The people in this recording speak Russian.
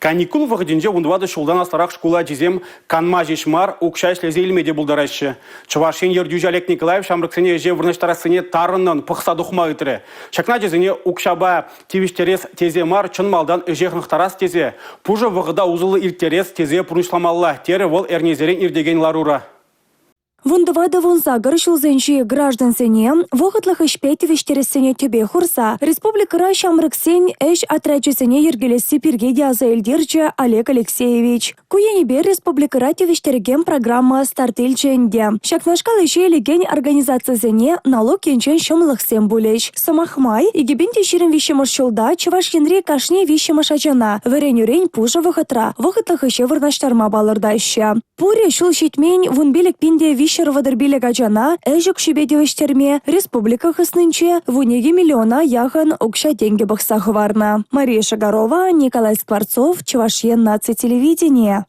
Каникул вағыденде ұндывады шулдан астарақ шкула дезем канма жешмар укша шлезе илмеде бұлдарашы. Чувашен ердюжа Олег Николаев шамрықсыне же вырнаштарасыне тарыннан пықса дұқма үтірі. Шакна жезіне укшаба тевиштерес тезе мар чын малдан жехнықтарас тезе. Пужы вағыда узылы иртерес тезе пұрышламалла. Тері ол әрнезерен ирдеген ларура. Вундывады вунса гыршылзенші граждан сене, вғытлық ішпет вештересіне төбе хұрса, республикара шамрыксен әш атрачысыне ергелесі пергеде аза элдерчі Олег Алексеевич. Куенебе республикара тевештереген программа стартельченде. Шакнашкал еше елеген организациясыне налог кенчен шымлықсен булеш. Самахмай, егебенде шерін вешемыршылда чываш енре кашне вешемышачана, варен-юрен пужа вғытра, вғытлық еше вырнаштарма балырдайшы. Пуре шул шетмен вунбелек пинде вишервадыр билег ачана, әжік шүбедевіштерме республика хыснынче вунеге миллиона яхан укша деньги бақсағы варна. Мария Шагарова, Николай Скворцов, Чувашьен наци телевидение.